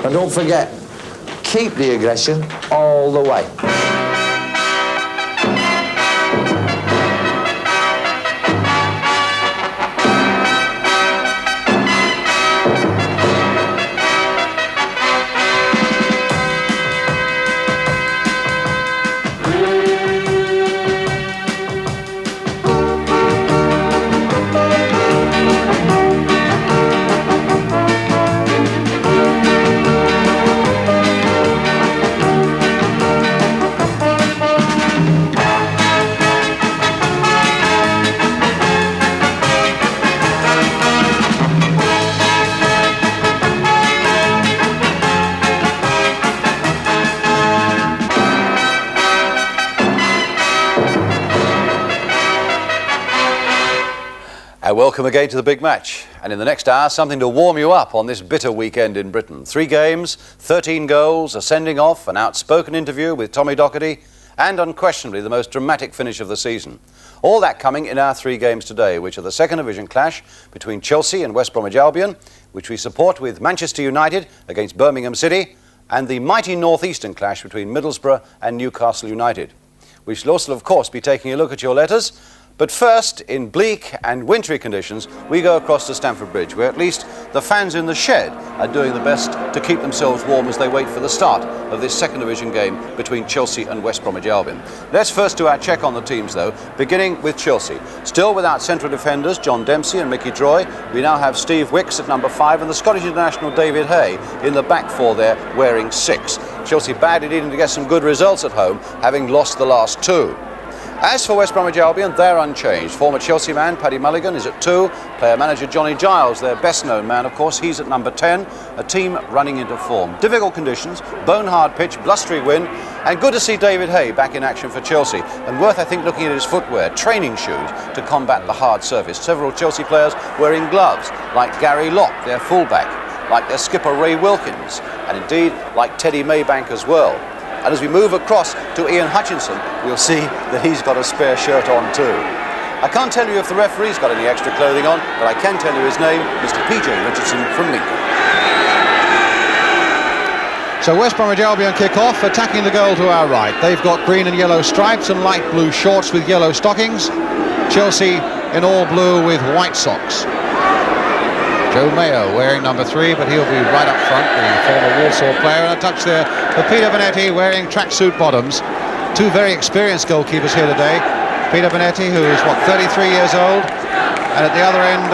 And don't forget, keep the aggression all the way. Welcome again to the big match, and in the next hour something to warm you up on this bitter weekend in Britain. 3 games, 13 goals, a sending off, an outspoken interview with Tommy Docherty, and unquestionably the most dramatic finish of the season. All that coming in our 3 games today, which are the second division clash between Chelsea and West Bromwich Albion, which we support with Manchester United against Birmingham City, and the mighty northeastern clash between Middlesbrough and Newcastle United. We shall also of course be taking a look at your letters. But first, in bleak and wintry conditions, we go across to Stamford Bridge, where at least the fans in the shed are doing the best to keep themselves warm as they wait for the start of this second division game between Chelsea and West Bromwich Albion. Let's first do our check on the teams, though, beginning with Chelsea. Still without central defenders John Dempsey and Mickey Droy, we now have Steve Wicks at number 5 and the Scottish international David Hay in the back 4 there, wearing 6. Chelsea badly needing to get some good results at home, having lost the last 2. As for West Bromwich Albion, they're unchanged. Former Chelsea man Paddy Mulligan is at 2. Player manager Johnny Giles, their best known man, of course, he's at number 10. A team running into form. Difficult conditions, bone-hard pitch, blustery wind, and good to see David Hay back in action for Chelsea. And worth, I think, looking at his footwear, training shoes to combat the hard surface. Several Chelsea players wearing gloves, like Gary Locke, their fullback, like their skipper Ray Wilkins, and indeed like Teddy Maybank as well. And as we move across to Ian Hutchinson, we'll see that he's got a spare shirt on too. I can't tell you if the referee's got any extra clothing on, but I can tell you his name, Mr. PJ Richardson from Lincoln. So West Bromwich Albion kick off, attacking the goal to our right. They've got green and yellow stripes and light blue shorts with yellow stockings. Chelsea in all blue with white socks. Joe Mayo wearing number 3, but he'll be right up front, the former Walsall player. And a touch there for Peter Bonetti wearing tracksuit bottoms. 2 very experienced goalkeepers here today. Peter Bonetti, who is, 33 years old. And at the other end,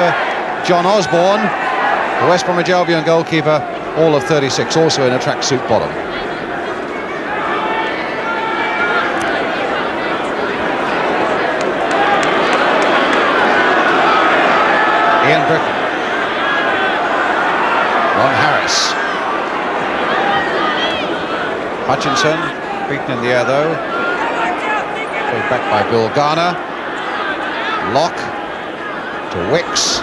John Osborne, the West Bromwich Albion goalkeeper, all of 36, also in a tracksuit bottom. Ian Britton. Ron Harris. Hutchinson, beaten in the air though. Played back by Bill Garner. Locke to Wicks.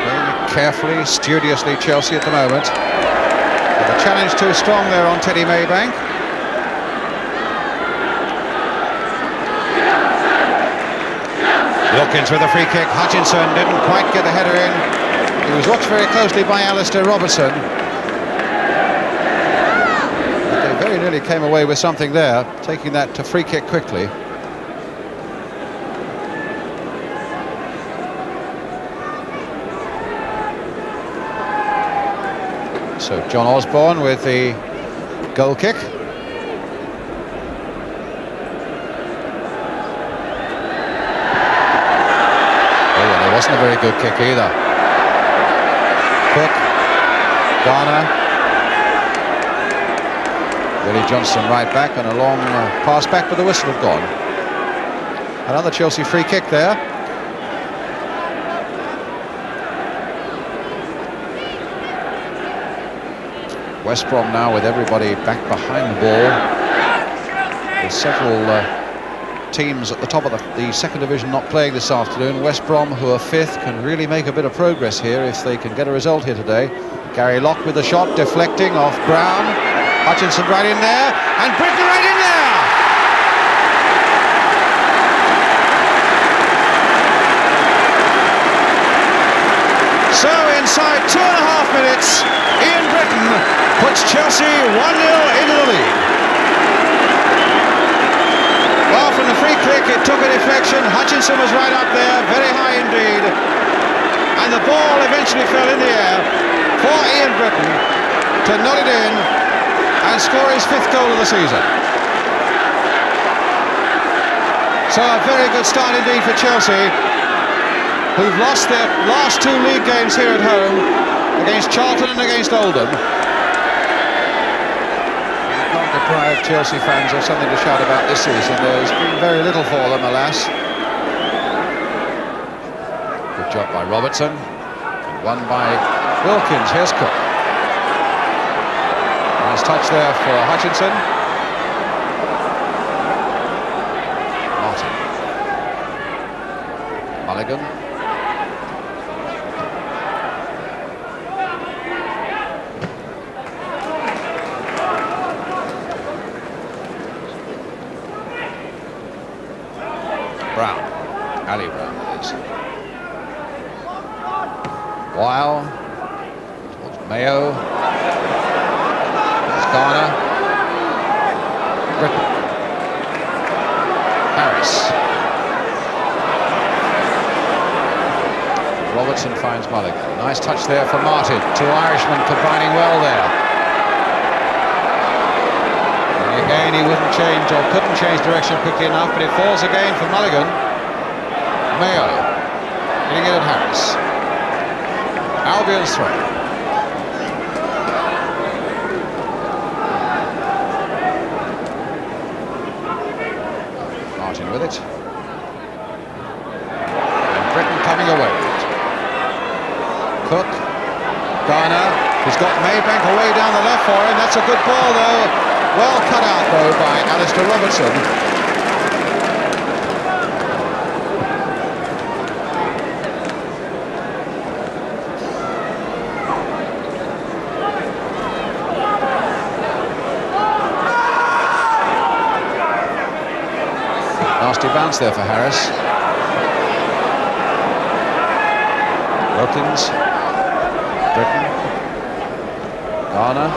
Very carefully, studiously Chelsea at the moment. But the challenge too strong there on Teddy Maybank. Wilkins with a free kick. Hutchinson didn't quite get the header in. He was watched very closely by Alistair Robertson. But they very nearly came away with something there, taking that to free kick quickly. So John Osborne with the goal kick. Wasn't a very good kick either. Cook, Garner, Willie Johnson right back, and a long pass back, but the whistle had gone. Another Chelsea free kick there. West Brom now with everybody back behind the ball. There's several teams at the top of the second division not playing this afternoon. West Brom, who are 5th, can really make a bit of progress here if they can get a result here today. Gary Locke with the shot, deflecting off Brown. Hutchinson right in there, and Britton right in there! So inside 2.5 hits. Ian Britton puts Chelsea 1-0 into the lead. Well, from the free kick, it took a deflection. Hutchinson was right up there, very high indeed. And the ball eventually fell in the air for Ian Britton to nod it in and score his 5th goal of the season. So a very good start indeed for Chelsea, who've lost their last 2 league games here at home against Charlton and against Oldham. You can't deprive Chelsea fans of something to shout about this season. There's been very little for them, alas. Good job by Robertson, and one by Wilkins. Here's Cook. Nice touch there for Hutchinson. Martin. Mulligan. Brown. Ali Brown it is. Weil. Towards Mayo. Garner. Britton. Harris. Robertson finds Mulligan. Nice touch there for Martin. 2 Irishmen combining well there. And again he wouldn't change or couldn't change direction quickly enough, but it falls again for Mulligan. Mayo getting it at Harris. Albion's throw. Martin with it. And Britton coming away with it. Cook. Garner. He's got Maybank away down the left for him. That's a good ball though. Well cut out though by Alistair Robertson. Nasty bounce there for Harris. Wilkins. Britton. Garner.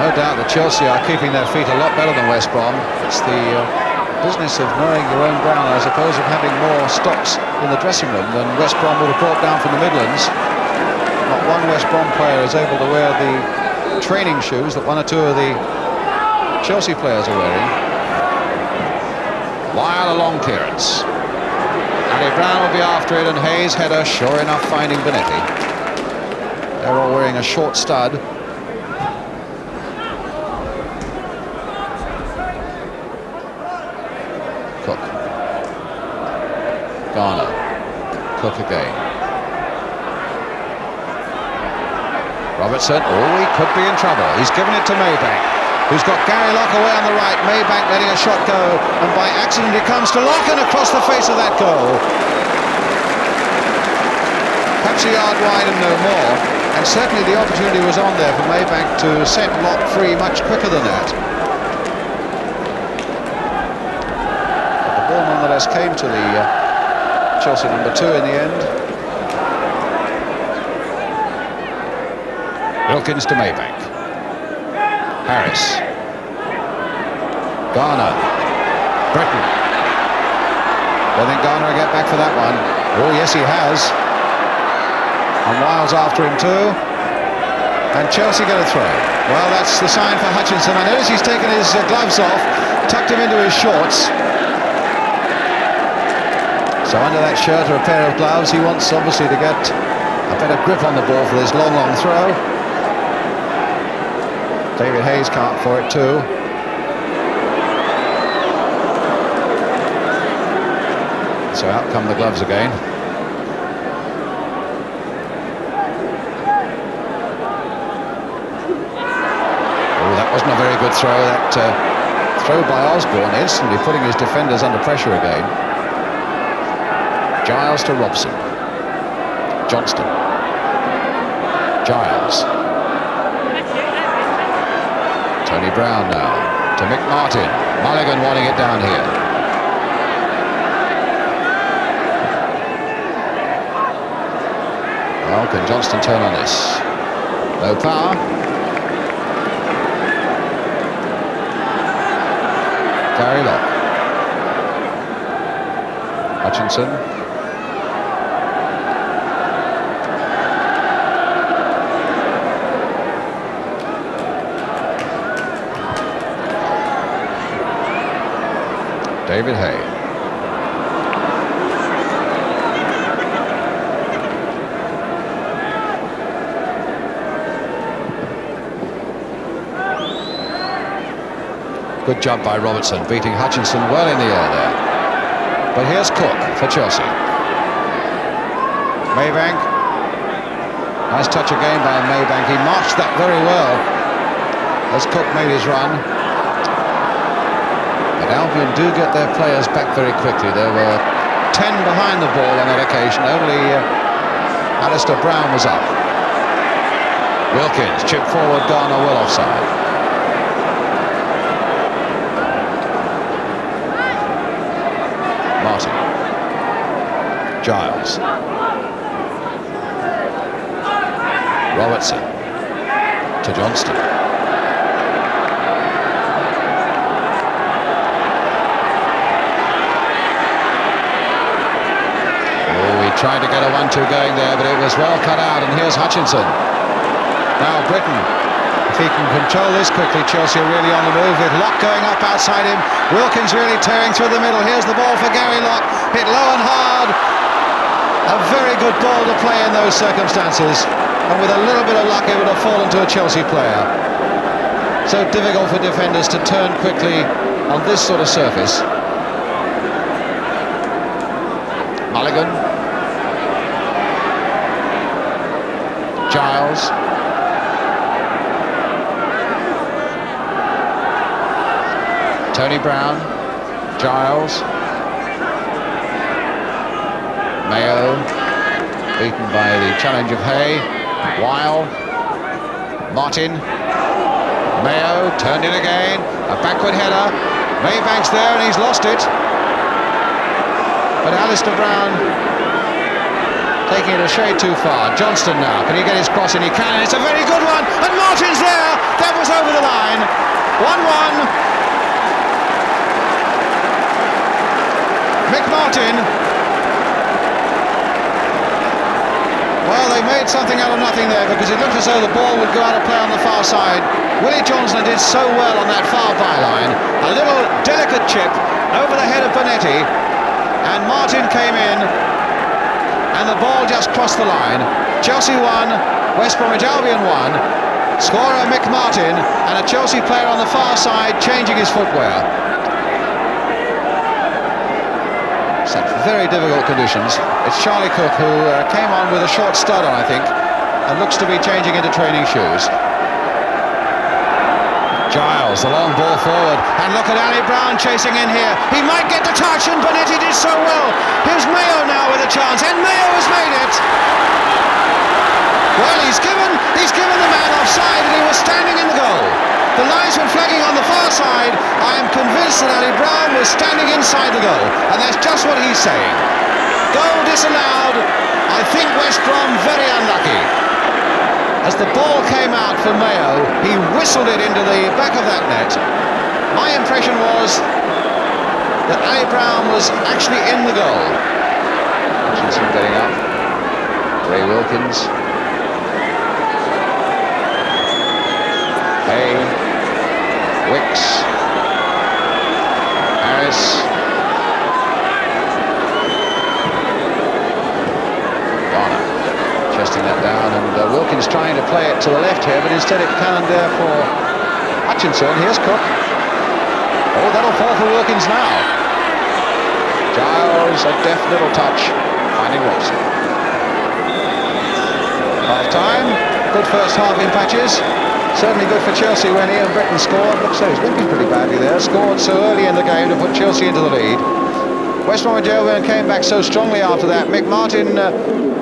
No doubt that Chelsea are keeping their feet a lot better than West Brom. It's the business of knowing your own ground, I suppose, of having more stocks in the dressing room than West Brom would have brought down from the Midlands. Not one West Brom player is able to wear the training shoes that 1 or 2 of the Chelsea players are wearing. While a long clearance. Ali Brown will be after it, and Hayes' header, sure enough, finding Benetti. They're all wearing a short stud. Cook. Garner. Cook again. Robertson. Oh, he could be in trouble. He's given it to Maybank, who's got Gary Locke away on the right. Maybank letting a shot go, and by accident it comes to Locke, and across the face of that goal. Perhaps a yard wide and no more, and certainly the opportunity was on there for Maybank to set Locke free much quicker than that. But the ball nonetheless came to the Chelsea number 2 in the end. Wilkins to Maybank. Harris. Garner. Britton. Don't think Garner will get back for that one. Oh, yes, he has. And Wiles after him too. And Chelsea get a throw. Well, that's the sign for Hutchinson. I notice he's taken his gloves off, tucked him into his shorts. So under that shirt or a pair of gloves, he wants obviously to get a better grip on the ball for this long, long throw. David Hayes can't for it too. So out come the gloves again. Oh, that wasn't a very good throw. That throw by Osborne, instantly putting his defenders under pressure again. Giles to Robson. Johnston. Giles. Tony Brown now to Mick Martin. Mulligan wanting it down here. Well, can Johnston turn on this? No power. Gary Lock. Hutchinson. David Hay. Good jump by Robertson, beating Hutchinson well in the air there. But here's Cook for Chelsea. Maybank. Nice touch again by Maybank. He marched that very well as Cook made his run. But Albion do get their players back very quickly. There were 10 behind the ball on that occasion. Only Alistair Brown was up. Wilkins, chip forward, Garner well offside. Martin. Giles. Robertson. To Johnston. Tried to get a 1-2 going there, but it was well cut out, and here's Hutchinson. Now Britton, if he can control this quickly, Chelsea are really on the move with Locke going up outside him. Wilkins really tearing through the middle. Here's the ball for Gary Locke, hit low and hard. A very good ball to play in those circumstances, and with a little bit of luck it would have fallen to a Chelsea player. So difficult for defenders to turn quickly on this sort of surface. Mulligan. Giles. Tony Brown. Giles. Mayo. Beaten by the challenge of Hay. Weil. Martin. Mayo turned in again. A backward header. Maybank's there and he's lost it. But Alistair Brown taking it a shade too far. Johnston now, can he get his cross in? He can, and it's a very good one, and Martin's there! That was over the line. 1-1. Mick Martin. Well, they made something out of nothing there, because it looked as though the ball would go out of play on the far side. Willie Johnston did so well on that far byline. A little delicate chip over the head of Bonetti, and Martin came in, and the ball just crossed the line. Chelsea won, West Bromwich Albion won. Scorer Mick Martin, and a Chelsea player on the far side changing his footwear. Such very difficult conditions. It's Charlie Cook who came on with a short stud on, I think, and looks to be changing into training shoes. Giles, the long ball forward, and look at Ali Brown chasing in here. He might get the touch, and Bonetti did so well. Here's Mayo now with a chance, and Mayo has made it. Well, he's given the man offside, and he was standing in the goal. The linesman flagging on the far side. I am convinced that Ali Brown was standing inside the goal, and that's just what he's saying. Goal disallowed. I think West Brom very unlucky. As the ball came out for Mayo, he whistled it into the back of that net. My impression was that Ali Brown was actually in the goal. Hutchinson getting up. Ray Wilkins. Hay. Wicks. Harris. Garner. Chesting that down, and Wilkins trying to play it to the left here, but instead it cannoned there for Hutchinson. Here's Cook. Oh, that'll fall for Wilkins now. Giles, a deft little touch, finding Robson. Half-time, good first half in patches. Certainly good for Chelsea when Ian Britton scored. Looks like he's limping pretty badly there. Scored so early in the game to put Chelsea into the lead. West Bromwich Albion came back so strongly after that. Mick Martin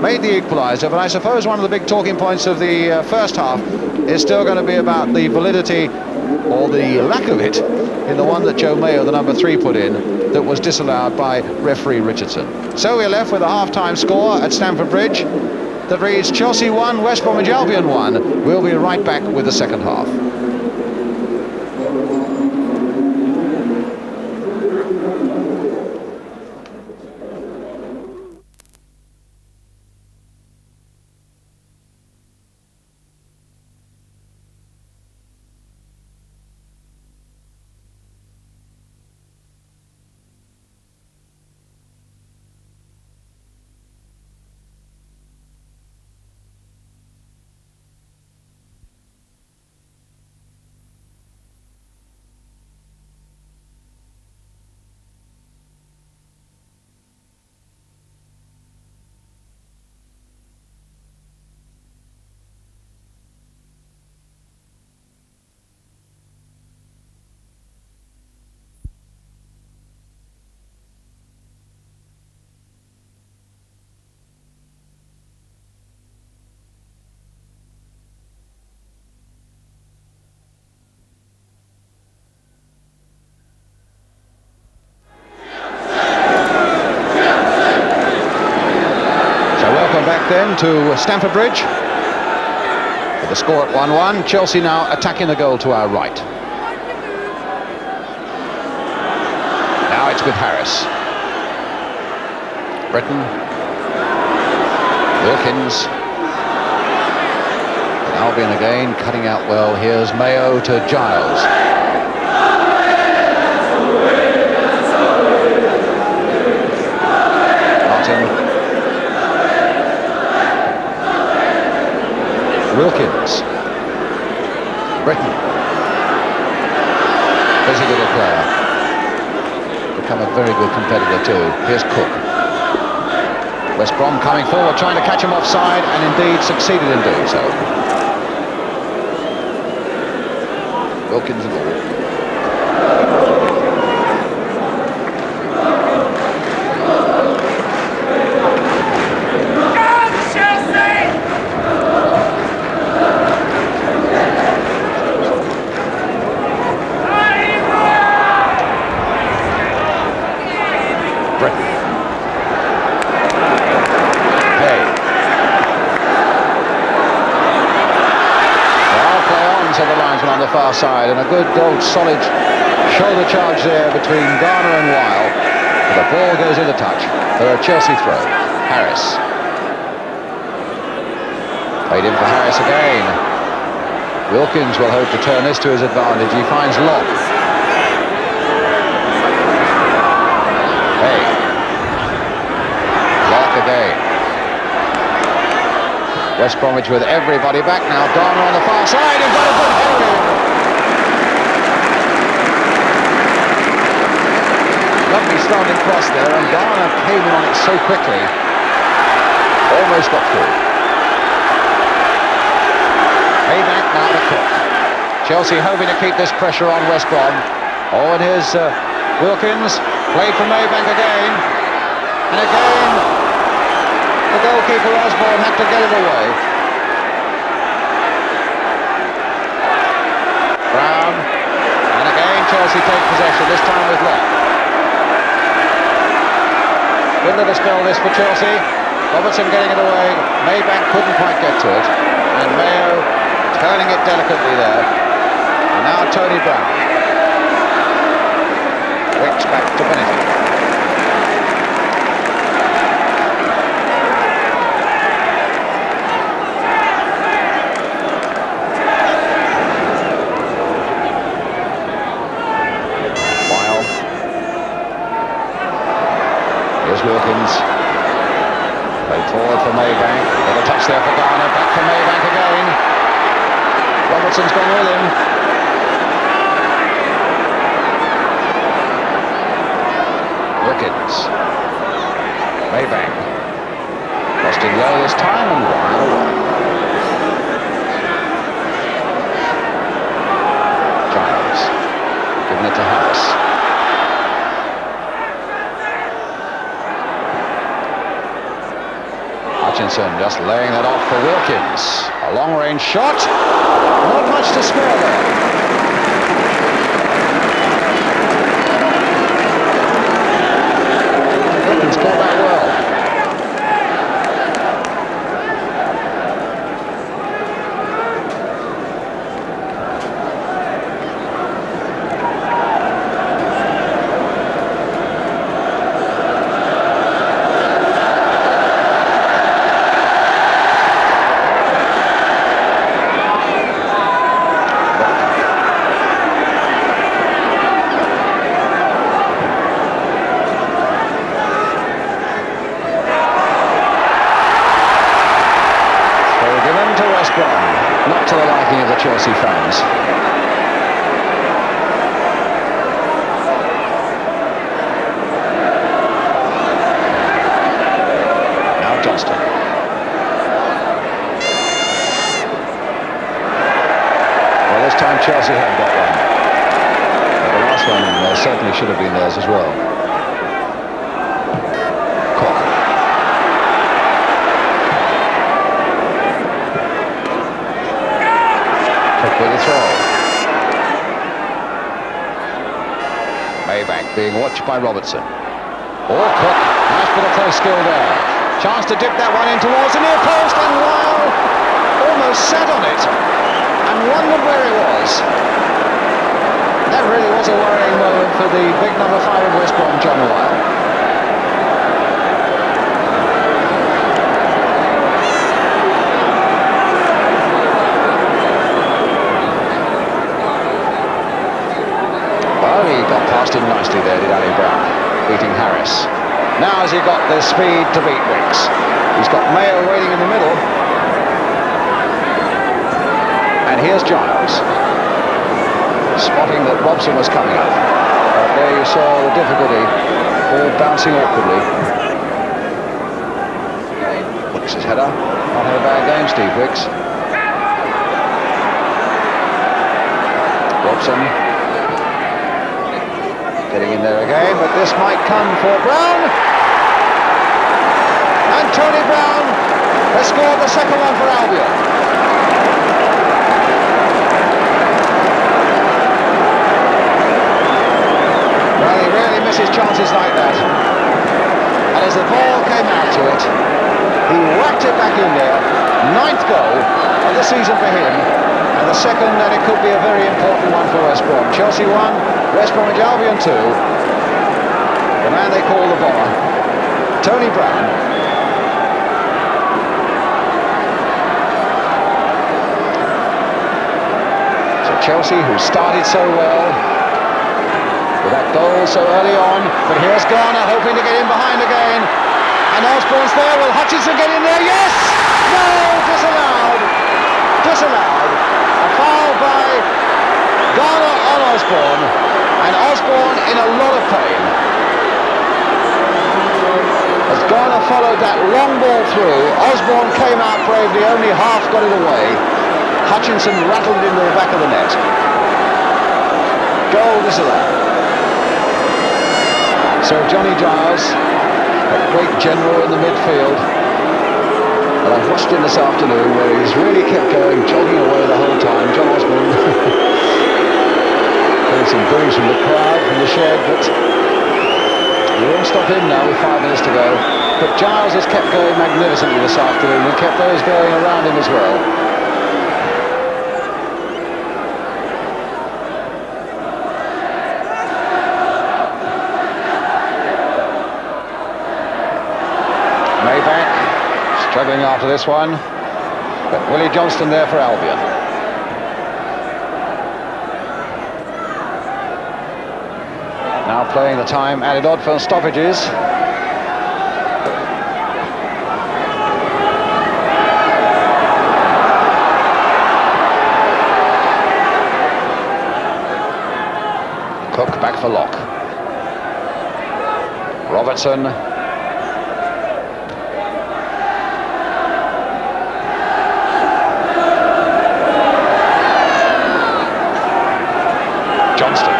made the equaliser, but I suppose one of the big talking points of the first half is still going to be about the validity, or the lack of it, in the one that Joe Mayo, the number 3, put in, that was disallowed by referee Richardson. So we're left with a half-time score at Stamford Bridge. that reads Chelsea 1, West Bromwich Albion 1. We'll be right back with the second half. Then to Stamford Bridge with the score at 1-1. Chelsea now attacking the goal to our right. Now it's with Harris. Britton. Wilkins. Albion again cutting out well. Here's Mayo to Giles. Martin. Wilkins. Britton. Busy little player. Become a very good competitor too. Here's Cook. West Brom coming forward, trying to catch him offside, and indeed succeeded in doing so. Wilkins and all. Far side, and a good old solid shoulder charge there between Garner and Weil. The ball goes into touch for a Chelsea throw. Harris. Played in for Harris again. Wilkins will hope to turn this to his advantage. He finds Locke. Hey. Locke again. West Bromwich with everybody back now. Garner on the far side. He's got a good header in. Lovely standing cross there, and Garner came in on it so quickly. Almost got through. Maybank now to Cook. Chelsea hoping to keep this pressure on West Brom. Oh, and here's Wilkins. Played for Maybank again. And again, the goalkeeper Osborne had to get it away. Brown. And again, Chelsea take possession, this time with Locke. Good little spell this for Chelsea. Robertson getting it away. Maybank couldn't quite get to it. And Mayo turning it delicately there. And now Tony Brown. Wicks back to Bennett. Wilkins. Played forward for Maybank. Got a touch there for Garner. Back for Maybank again. Robertson's gone with him. Wilkins. Maybank. Crossed in low this time and wide away. Giles. Giving it to Harris. Hutchinson just laying that off for Wilkins. A long-range shot. Not much to spare there. Wilkins caught that well. should have been theirs as well. Cook. Cook with the throw. Maybank being watched by Robertson. Oh, Cook. Nice bit of close skill there. Chance to dip that one in towards the near post, and Weil almost sat on it and wondered where it was. That really was a worrying moment for the big number 5 of West Brom, John Weil. Well, he got past him nicely there, did Ali Brown, beating Harris. Now has he got the speed to beat Wicks? He's got Mayo waiting in the middle. And here's Giles, spotting that Robson was coming up. But there you saw the difficulty, all bouncing awkwardly. Wicks' header, not had a bad game, Steve Wicks. Robson getting in there again, but this might come for Brown. And Tony Brown has scored the second one for Albion. Well, he really misses chances like that. And as the ball came out to it, he whacked it back in there. 9th goal of the season for him. And the second, and it could be a very important one for West Brom. Chelsea 1, West Bromwich Albion 2. The man they call the bomber, Tony Brown. So Chelsea, who started so well with that goal so early on, but here's Garner hoping to get in behind again. And Osborne's there. Will Hutchinson get in there? Yes! No! Disallowed! Disallowed. A foul by Garner on Osborne, and Osborne in a lot of pain. As Garner followed that long ball through, Osborne came out bravely, only half got it away. Hutchinson rattled it into the back of the net. Goal disallowed. So Johnny Giles, a great general in the midfield, and I've watched him this afternoon where he's really kept going, jogging away the whole time. John Osborne getting some boos from the crowd, from the shed, but you won't stop him now with 5 minutes to go. But Giles has kept going magnificently this afternoon and kept those going around him as well. Maybank struggling after this one, but Willie Johnston there for Albion. Now playing the time added on for stoppages. Cook back for Locke. Robertson. Johnston.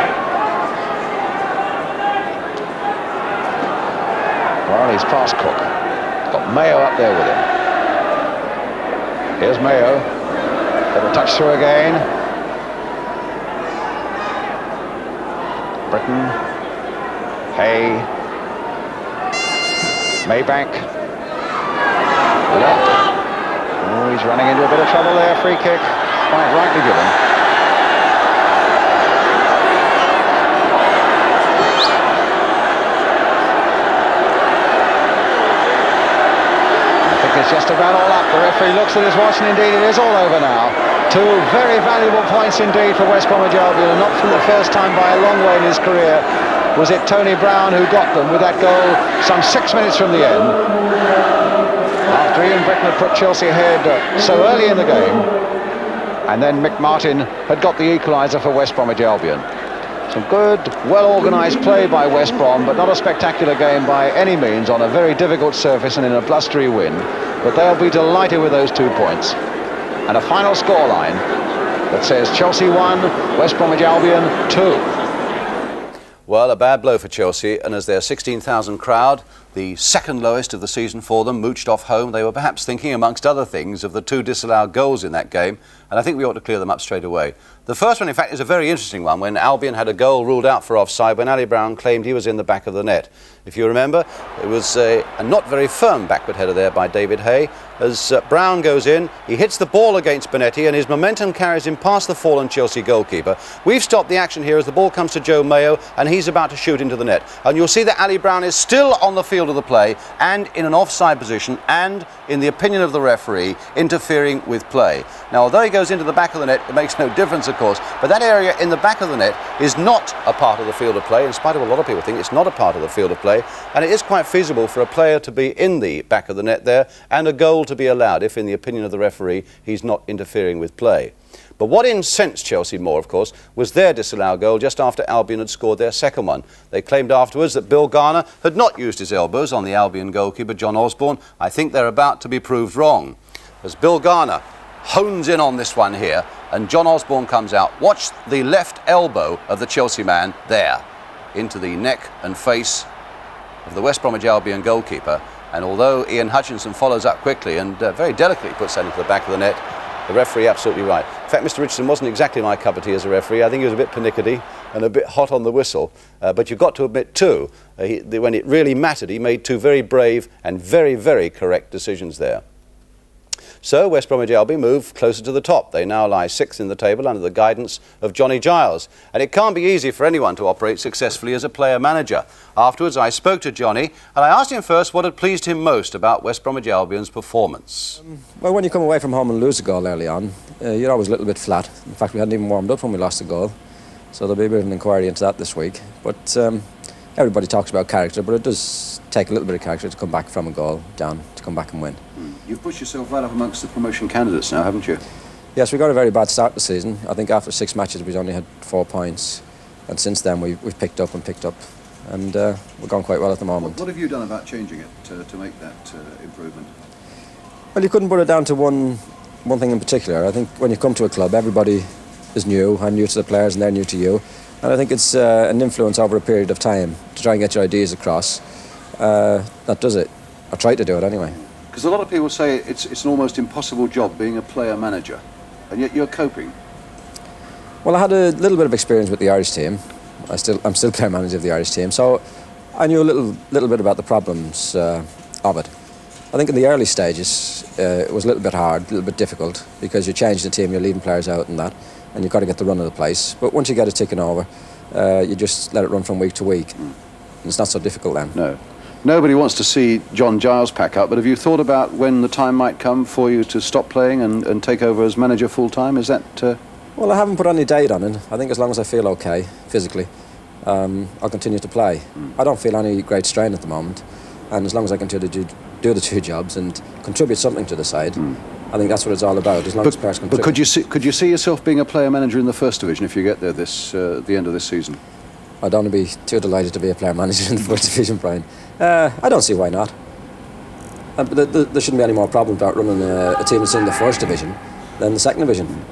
Well, he's past Cook. Got Mayo up there with him. Here's Mayo. Got a touch through again. Britton. Hay. Maybank. Locke. Oh, he's running into a bit of trouble there. Free kick. Quite rightly given. It's just about all up. The referee looks at his watch, and indeed it is all over now. 2 very valuable points indeed for West Bromwich Albion, and not for the first time by a long way in his career was it Tony Brown who got them with that goal some 6 minutes from the end. After Ian Britton had put Chelsea ahead so early in the game, and then Mick Martin had got the equaliser for West Bromwich Albion. Some good, well-organised play by West Brom, but not a spectacular game by any means on a very difficult surface and in a blustery wind. But they'll be delighted with those 2 points. And a final scoreline that says Chelsea 1, West Bromwich Albion 2. Well, a bad blow for Chelsea, and as their 16,000 crowd, the second lowest of the season for them, mooched off home, they were perhaps thinking, amongst other things, of the 2 disallowed goals in that game, and I think we ought to clear them up straight away. The first one, in fact, is a very interesting one, when Albion had a goal ruled out for offside when Ali Brown claimed he was in the back of the net. If you remember, it was a not very firm backward header there by David Hay. As Brown goes in, he hits the ball against Bonetti, and his momentum carries him past the fallen Chelsea goalkeeper. We've stopped the action here as the ball comes to Joe Mayo, and he's about to shoot into the net. And you'll see that Ali Brown is still on the field of the play, and in an offside position, and, in the opinion of the referee, interfering with play. Now, although he goes into the back of the net, it makes no difference, of course, but that area in the back of the net is not a part of the field of play, in spite of a lot of people think it's not a part of the field of play, and it is quite feasible for a player to be in the back of the net there, and a goal to be allowed if, in the opinion of the referee, he's not interfering with play. But what incensed Chelsea more, of course, was their disallowed goal just after Albion had scored their second one. They claimed afterwards that Bill Garner had not used his elbows on the Albion goalkeeper, John Osborne. I think they're about to be proved wrong. As Bill Garner hones in on this one here, and John Osborne comes out. Watch the left elbow of the Chelsea man there, into the neck and face of the West Bromwich Albion goalkeeper. And although Ian Hutchinson follows up quickly and very delicately puts that into the back of the net, the referee absolutely right. In fact, Mr. Richardson wasn't exactly my cup of tea as a referee. I think he was a bit pernickety and a bit hot on the whistle. But you've got to admit too, when it really mattered, he made 2 very brave and very, very correct decisions there. So West Bromwich Albion move closer to the top. They now lie 6th in the table under the guidance of Johnny Giles. And it can't be easy for anyone to operate successfully as a player manager. Afterwards, I spoke to Johnny and I asked him first what had pleased him most about West Bromwich Albion's performance. Well, when you come away from home and lose a goal early on, you're always a little bit flat. In fact, we hadn't even warmed up when we lost the goal. So there'll be a bit of an inquiry into that this week. But everybody talks about character, but it does take a little bit of character to come back from a goal down, to come back and win. You've pushed yourself right up amongst the promotion candidates now, haven't you? Yes, we got a very bad start this season. I think after 6 matches we've only had 4 points, and since then we've picked up, and we're going quite well at the moment. What have you done about changing it to make that improvement? Well, you couldn't put it down to one thing in particular. I think when you come to a club, everybody is new. I'm new to the players and they're new to you, and I think it's an influence over a period of time to try and get your ideas across. That does it, or try to do it anyway. Because a lot of people say it's an almost impossible job being a player manager, and yet you're coping. Well, I had a little bit of experience with the Irish team. I'm still player manager of the Irish team, so I knew a little bit about the problems of it. I think in the early stages it was a little bit hard, a little bit difficult, because you change the team, you're leaving players out and that, and you've got to get the run of the place. But once you get it ticking over, you just let it run from week to week. And it's not so difficult then. No. Nobody wants to see John Giles pack up, but have you thought about when the time might come for you to stop playing and take over as manager full-time? Is that... Well, I haven't put any date on it. I think as long as I feel okay, physically, I'll continue to play. I don't feel any great strain at the moment, and as long as I continue to do the 2 jobs and contribute something to the side, I think that's what it's all about, as long as players contribute. But could you see yourself being a player manager in the First Division if you get there at the end of this season? I don't want to be too delighted to be a player manager in the First Division, Brian. I don't see why not. But there shouldn't be any more problem about running a team that's in the First Division than the Second Division.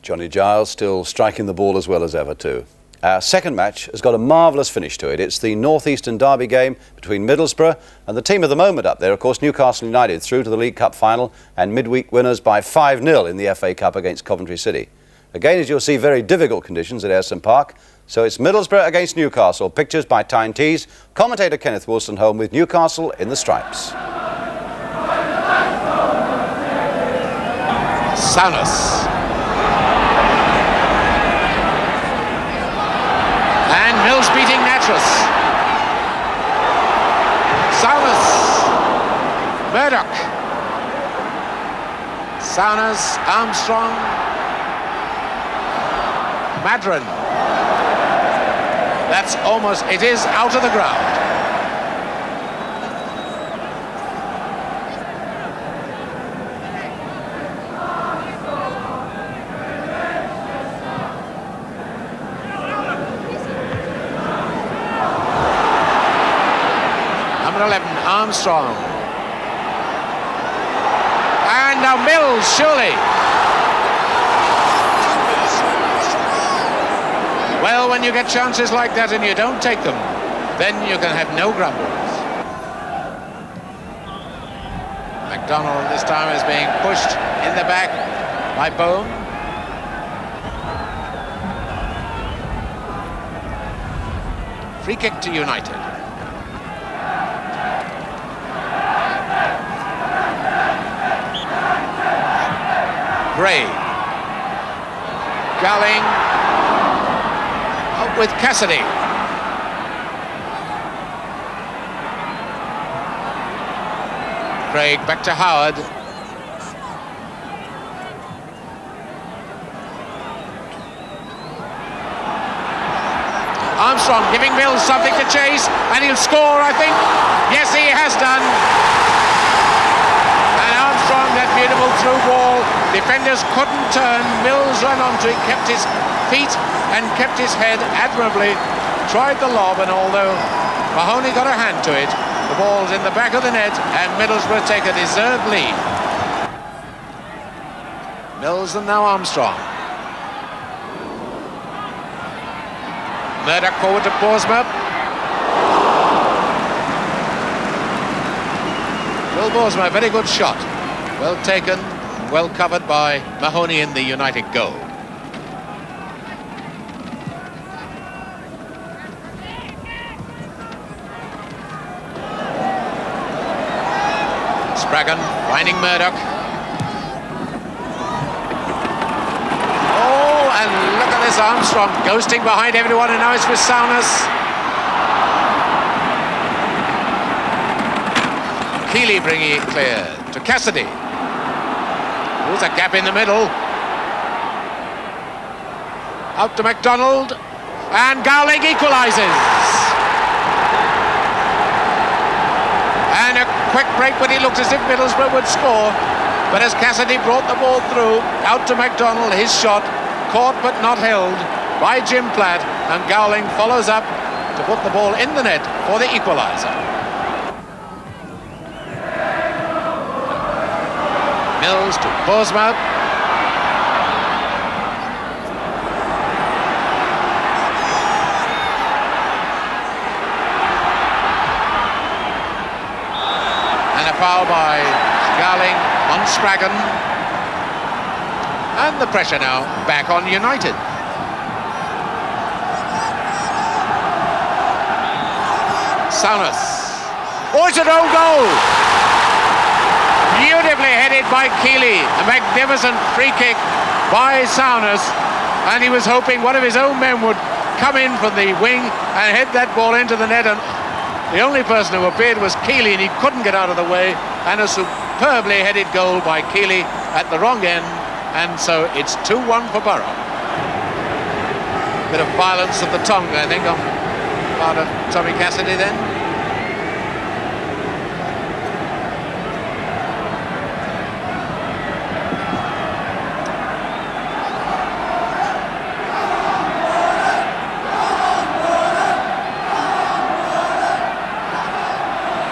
Johnny Giles still striking the ball as well as ever too. Our second match has got a marvellous finish to it. It's the North Eastern Derby game between Middlesbrough and the team of the moment up there, of course, Newcastle United, through to the League Cup final and midweek winners by 5-0 in the FA Cup against Coventry City. Again, as you'll see, very difficult conditions at Ayresome Park. So it's Middlesbrough against Newcastle. Pictures by Tyne Tees. Commentator Kenneth Woolston-Home with Newcastle in the stripes. Salas. And Mills beating Natras. Salas. Murdoch. Saunas, Armstrong. Madron. That's almost, it is out of the ground. Number 11, Armstrong. And now Mills, surely. Well, when you get chances like that and you don't take them, then you can have no grumbles. MacDonald this time is being pushed in the back by Bone. Free kick to United. Gray. Gowling. Out with Cassidy. Craig back to Howard. Armstrong giving Mills something to chase, and he'll score, I think. Yes, he has done. And Armstrong, that beautiful through ball. Defenders couldn't turn. Mills ran onto it, kept his feet and kept his head admirably. Tried the lob, and although Mahoney got a hand to it, the ball's in the back of the net, and Middlesbrough take a deserved lead. Mills and now Armstrong. Murdoch forward to Borsma. Will Borsma, very good shot. Well taken, well covered by Mahoney in the United goal. Spraggan finding Murdoch. Oh, and look at this Armstrong ghosting behind everyone, and now it's with Souness. Keeley bringing it clear to Cassidy. There's a gap in the middle. Out to MacDonald, and Gowling equalises. And a quick break, but it looked as if Middlesbrough would score. But as Cassidy brought the ball through, out to MacDonald, his shot, caught but not held by Jim Platt, and Gowling follows up to put the ball in the net for the equaliser. Mills to Borsma. And a foul by Gowling on Spraggan. And the pressure now back on United. Souness. Oh, it's an own goal! Beautifully headed by Keeley. A magnificent free kick by Souness. And he was hoping one of his own men would come in from the wing and head that ball into the net. And the only person who appeared was Keeley, and he couldn't get out of the way. And a superbly headed goal by Keeley at the wrong end. And so it's 2-1 for Borough. Bit of violence of the tongue, I think, on part of Tommy Cassidy then.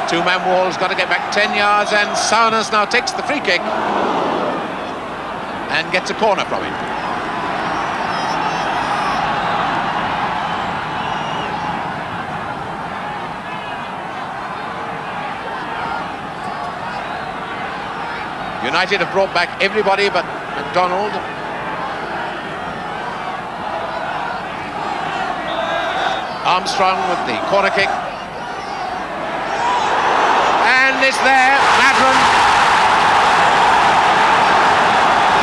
Two-man wall's got to get back 10 yards, and Souness now takes the free kick and gets a corner from him. United have brought back everybody but MacDonald. Armstrong with the corner kick. And it's there, Madron.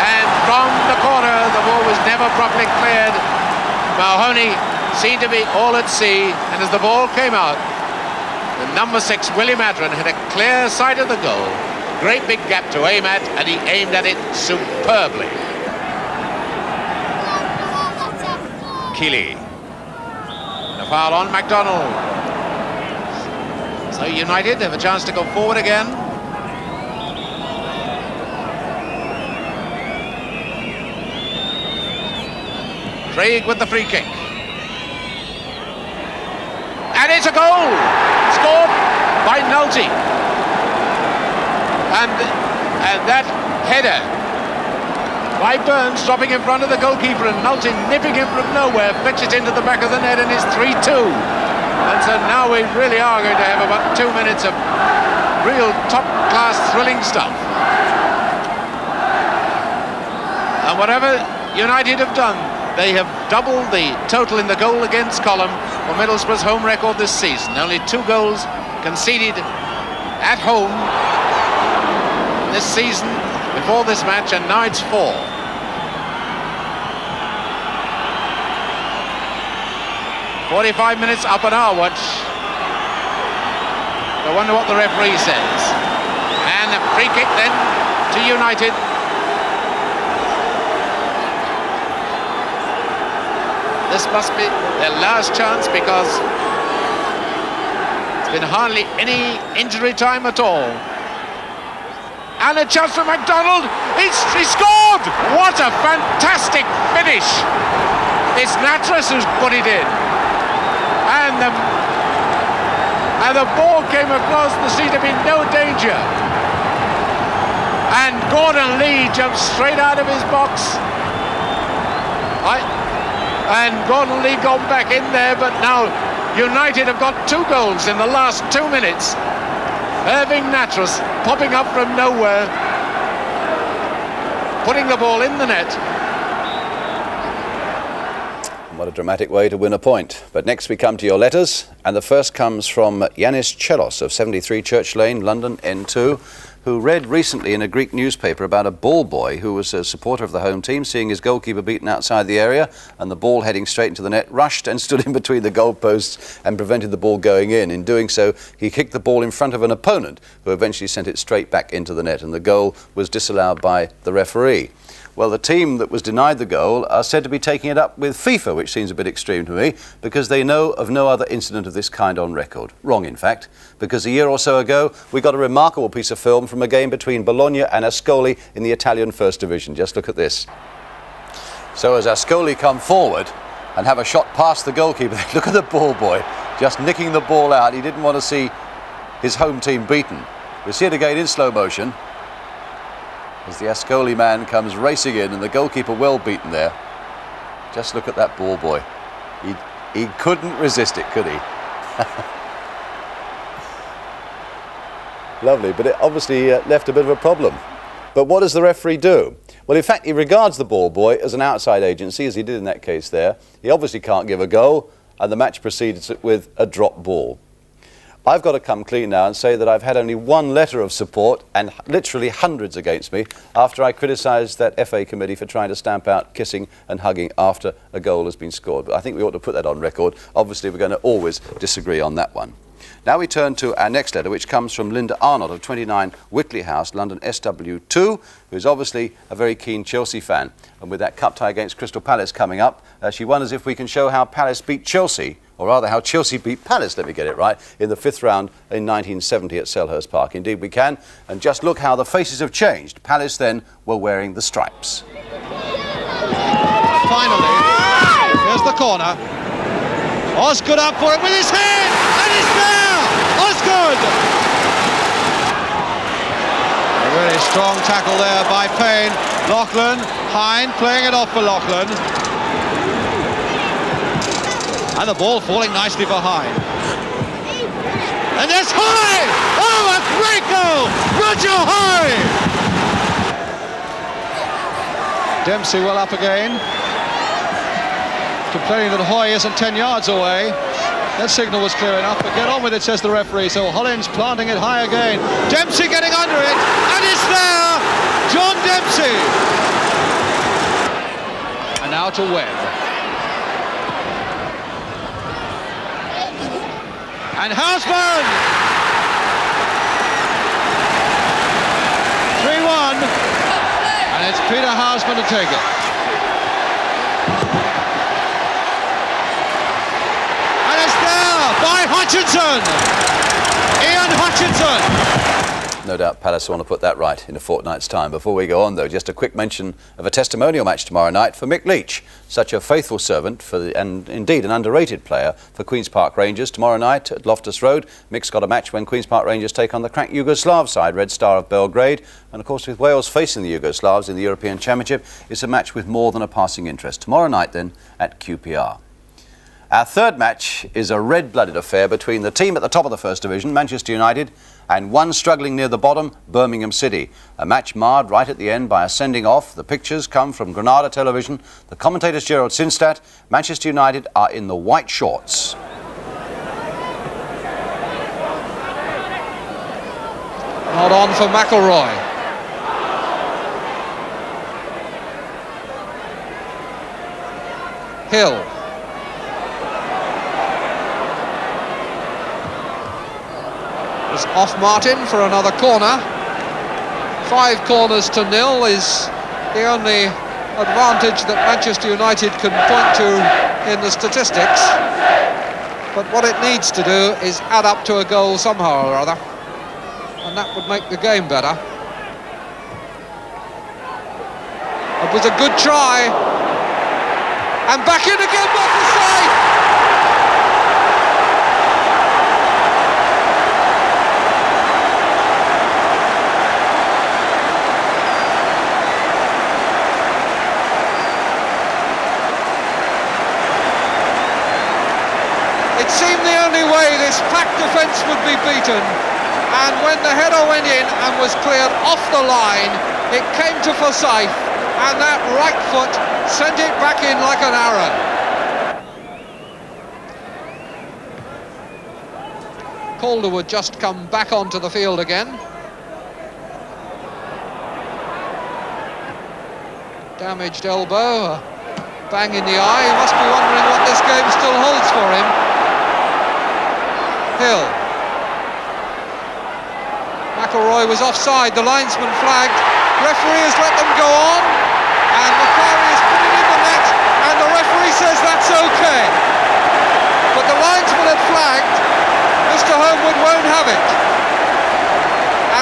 And from the corner, the ball was never properly cleared. Mahoney seemed to be all at sea, and as the ball came out, the number 6, Willie Madron, had a clear sight of the goal. Great big gap to aim at, and he aimed at it superbly. Keeley. And a foul on MacDonald. So United have a chance to go forward again. Craig with the free kick. And it's a goal! Scored by Nolte. And that header by Burns, dropping in front of the goalkeeper, and Nulty nipping him from nowhere, flicks it into the back of the net, and it's 3-2. And so now we really are going to have about 2 minutes of real top-class thrilling stuff. And whatever United have done, they have doubled the total in the goal against column for Middlesbrough's home record this season. Only 2 goals conceded at home this season before this match, and now it's 4. "45 minutes up on our watch." I wonder what the referee says. And a free kick then to United. This must be their last chance, because it's been hardly any injury time at all. And a chance for McDonald. He scored! What a fantastic finish! It's Natras who's put it in. And the ball came across. There seemed to be no danger. And Gordon Lee jumped straight out of his box. And Gordon Lee got back in there, but now United have got 2 goals in the last 2 minutes. Irving Natras popping up from nowhere, putting the ball in the net. What a dramatic way to win a point. But next we come to your letters, and the first comes from Yanis Chelos of 73 Church Lane, London, N2, who read recently in a Greek newspaper about a ball boy who was a supporter of the home team, seeing his goalkeeper beaten outside the area and the ball heading straight into the net, rushed and stood in between the goalposts and prevented the ball going in. In doing so, he kicked the ball in front of an opponent, who eventually sent it straight back into the net, and the goal was disallowed by the referee. Well, the team that was denied the goal are said to be taking it up with FIFA, which seems a bit extreme to me, because they know of no other incident of this kind on record. Wrong, in fact, because a year or so ago, we got a remarkable piece of film from a game between Bologna and Ascoli in the Italian First Division. Just look at this. So as Ascoli come forward and have a shot past the goalkeeper, look at the ball boy just nicking the ball out. He didn't want to see his home team beaten. We see it again in slow motion as the Ascoli man comes racing in, and the goalkeeper well beaten there. Just look at that ball boy. He couldn't resist it, could he? Lovely, but it obviously left a bit of a problem. But what does the referee do? Well, in fact, he regards the ball boy as an outside agency, as he did in that case there. He obviously can't give a goal, and the match proceeds with a drop ball. I've got to come clean now and say that I've had only 1 letter of support, and literally hundreds against me, after I criticised that FA committee for trying to stamp out kissing and hugging after a goal has been scored. But I think we ought to put that on record. Obviously, we're going to always disagree on that one. Now we turn to our next letter, which comes from Linda Arnold of 29 Whitley House, London SW2, who's obviously a very keen Chelsea fan. And with that cup tie against Crystal Palace coming up, she wonders if we can show how Palace beat Chelsea, or rather how Chelsea beat Palace, let me get it right, in the 5th round in 1970 at Selhurst Park. Indeed we can, and just look how the faces have changed. Palace then were wearing the stripes. Finally, here's the corner. Osgood up for it with his head, and it's there! Osgood! A really strong tackle there by Payne. Loughlin, Hine playing it off for Loughlin. And the ball falling nicely behind. And there's High! Oh, a great goal! Roger High! Dempsey well up again. Complaining that Hoy isn't 10 yards away. That signal was clear enough, but get on with it, says the referee. So Hollins planting it high again. Dempsey getting under it, and it's there! John Dempsey! And now to Webb. And Houseman! 3-1. And it's Peter Houseman to take it. And it's there by Hutchinson! Ian Hutchinson! No doubt Palace want to put that right in a fortnight's time. Before we go on, though, just a quick mention of a testimonial match tomorrow night for Mick Leach, such a faithful servant and indeed an underrated player for Queen's Park Rangers. Tomorrow night at Loftus Road, Mick's got a match when Queen's Park Rangers take on the crack Yugoslav side, Red Star of Belgrade. And of course, with Wales facing the Yugoslavs in the European Championship, it's a match with more than a passing interest. Tomorrow night, then, at QPR. Our third match is a red-blooded affair between the team at the top of the First Division, Manchester United, and one struggling near the bottom, Birmingham City. A match marred right at the end by a sending off. The pictures come from Granada Television. The commentator's Gerald Sinstadt. Manchester United are in the white shorts. Not on for McElroy. Hill. Is off Martin for another corner. 5 corners to 0 is the only advantage that Manchester United can point to in the statistics. But what it needs to do is add up to a goal somehow or other, and that would make the game better. It was a good try, and back in again, back the side. It seemed the only way this packed defence would be beaten, and when the header went in and was cleared off the line, it came to Forsyth, and that right foot sent it back in like an arrow. Calderwood just come back onto the field again. Damaged elbow, a bang in the eye. He must be wondering what this game still holds for him. Hill. McElroy was offside, the linesman flagged. Referee has let them go on, and McCarry has put it in the net, and the referee says that's okay. But the linesman had flagged. Mr. Homewood won't have it.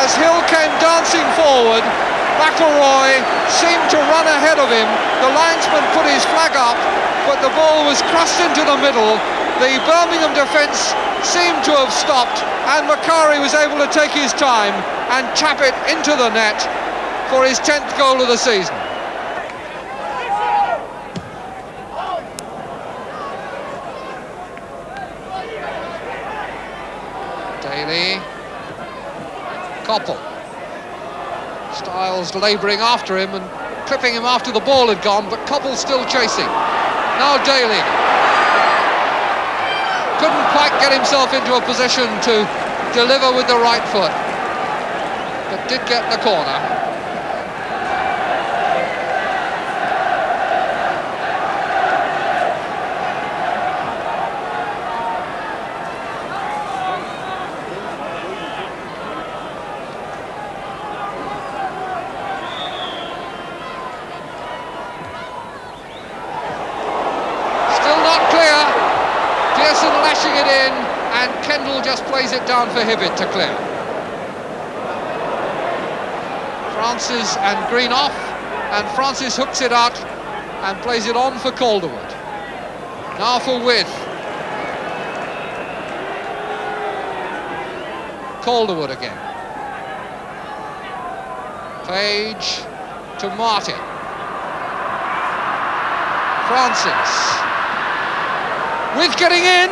As Hill came dancing forward, McElroy seemed to run ahead of him. The linesman put his flag up, but the ball was crushed into the middle. The Birmingham defence seemed to have stopped, and McCarry was able to take his time and tap it into the net for his 10th goal of the season. Daly. Koppel. Styles labouring after him and clipping him after the ball had gone, but Koppel still chasing. Now Daly. Couldn't quite get himself into a position to deliver with the right foot, but did get the corner. Lashing it in, and Kendall just plays it down for Hibbett to clear. Francis and Green off, and Francis hooks it out and plays it on for Calderwood. Now for With. Calderwood again. Page to Martin. Francis. With getting in,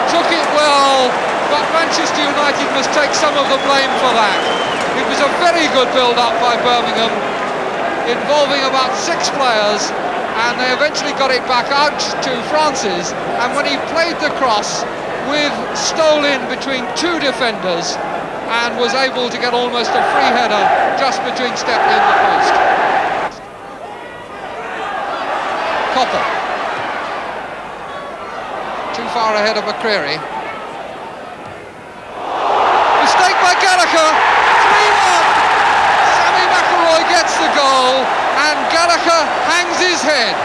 took it well, but Manchester United must take some of the blame for that. It was a very good build-up by Birmingham, involving about 6 players, and they eventually got it back out to Francis, and when he played the cross, With stole in between 2 defenders and was able to get almost a free header just between Stepney and the post. Copper. Too far ahead of McCreary. Mistake by Gallagher. 3-1. Sammy McElroy gets the goal, and Gallagher hangs his head.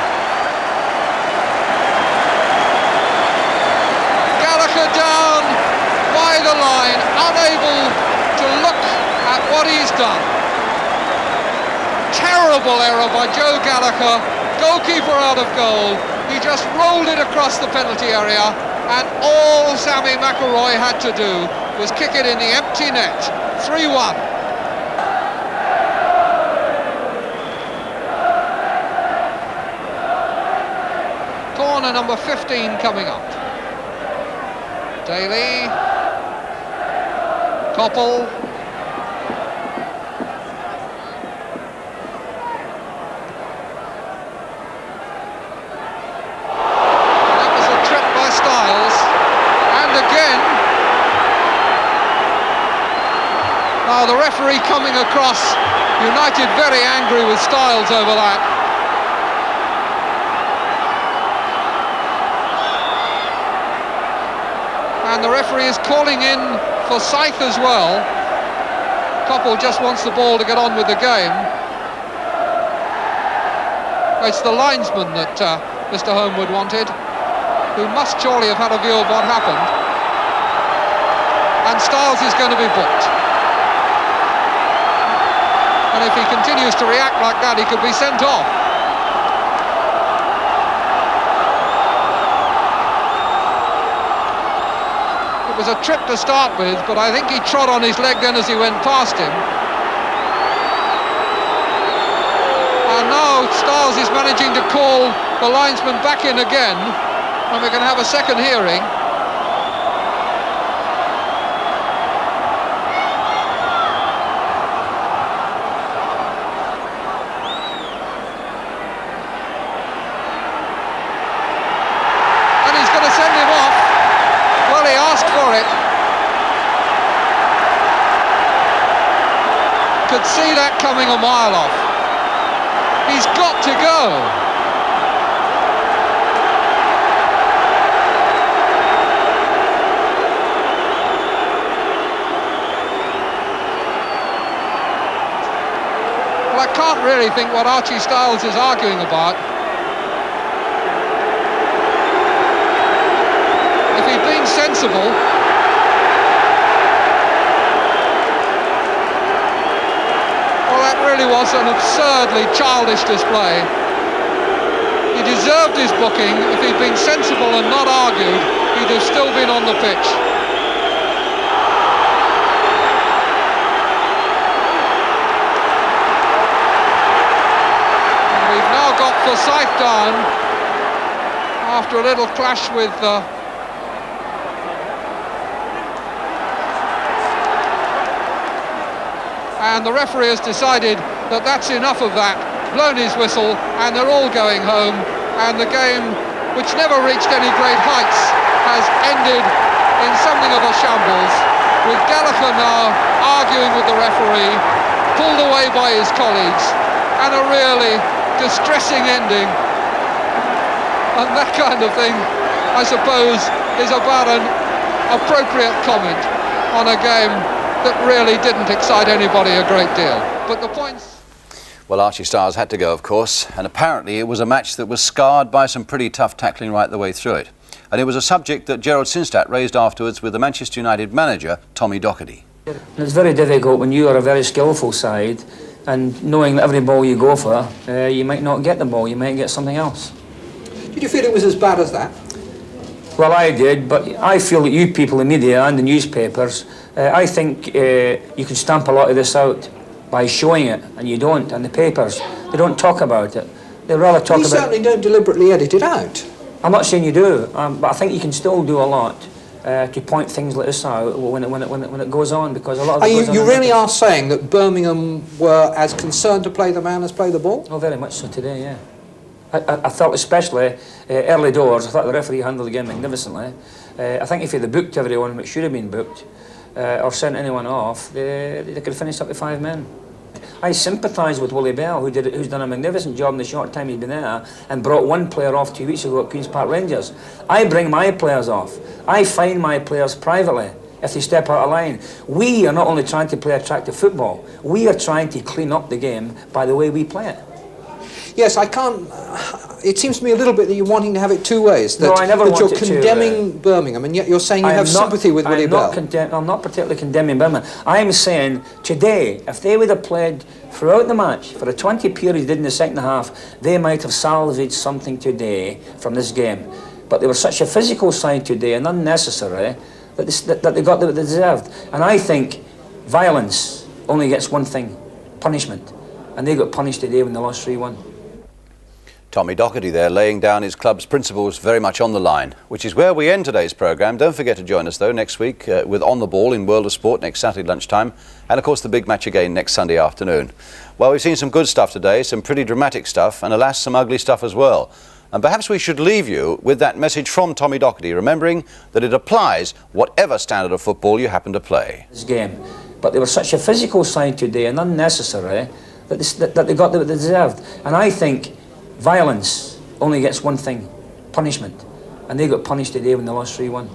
Gallagher down by the line, unable to look at what he's done. Terrible error by Joe Gallagher, goalkeeper out of goal. He just rolled it across the penalty area, and all Sammy McElroy had to do was kick it in the empty net. 3-1. Corner number 15 coming up. Daly, Koppel, that was a trip by Styles, and again, now the referee coming across, United very angry with Styles over that. And the referee is calling in for Scythe as well. Koppel just wants the ball to get on with the game. It's the linesman that Mr. Homewood wanted, who must surely have had a view of what happened. And Styles is going to be booked. And if he continues to react like that, he could be sent off. It was a trip to start with, but I think he trod on his leg then as he went past him. And now Styles is managing to call the linesman back in again, and we're going to have a second hearing. And he's going to send him off. Well, he asked for it. Could see that coming a mile off. He's got to go. Well, I can't really think what Archie Styles is arguing about. If he'd been sensible, well, that really was an absurdly childish display. He deserved his booking. If he'd been sensible and not argued, he'd have still been on the pitch. And we've now got Forsyth down after a little clash with and the referee has decided that that's enough of that, blown his whistle, and they're all going home, and the game, which never reached any great heights, has ended in something of a shambles, with Gallagher now arguing with the referee, pulled away by his colleagues, and a really distressing ending. And that kind of thing, I suppose, is about an appropriate comment on a game that really didn't excite anybody a great deal. But the points... Well, Archie Styles had to go, of course, and apparently it was a match that was scarred by some pretty tough tackling right the way through it. And it was a subject that Gerald Sinstadt raised afterwards with the Manchester United manager, Tommy Docherty. It's very difficult when you are a very skillful side, and knowing that every ball you go for, you might not get the ball, you might get something else. Did you feel it was as bad as that? Well, I did, but I feel that you people, the media and the newspapers, I think you can stamp a lot of this out by showing it, and you don't. And the papers, they don't talk about it. They rather talk about... You certainly don't deliberately edit it out. I'm not saying you do, but I think you can still do a lot to point things like this out when it goes on, because a lot of it goes on. You really are saying that Birmingham were as concerned to play the man as play the ball? Oh, very much so today, yeah. I felt especially early doors, I thought the referee handled the game magnificently. I think if he'd have booked everyone which should have been booked, or sent anyone off, they could have finished up with 5 men. I sympathise with Willie Bell, who's done a magnificent job in the short time he's been there, and brought one player off 2 weeks ago at Queen's Park Rangers. I bring my players off. I fine my players privately if they step out of line. We are not only trying to play attractive football, we are trying to clean up the game by the way we play it. Yes, I can't. It seems to me a little bit that you're wanting to have it two ways. That, No, I never that you're wanted to, condemning Birmingham, and yet you're saying you have sympathy with Willie Bell. I'm not particularly condemning Birmingham. I'm saying today, if they would have played throughout the match for a 20 period in the second half, they might have salvaged something today from this game. But they were such a physical side today and unnecessary that they got what they deserved. And I think violence only gets one thing: punishment. And they got punished today when they lost 3-1. Tommy Docherty there, laying down his club's principles very much on the line, which is where we end today's programme. Don't forget to join us, though, next week with On the Ball in World of Sport next Saturday lunchtime, and, of course, the big match again next Sunday afternoon. Well, we've seen some good stuff today, some pretty dramatic stuff, and, alas, some ugly stuff as well. And perhaps we should leave you with that message from Tommy Docherty, remembering that it applies whatever standard of football you happen to play. This game. But they were such a physical side today and unnecessary that they got what they deserved. And I think violence only gets one thing: punishment. And they got punished today when they lost 3-1.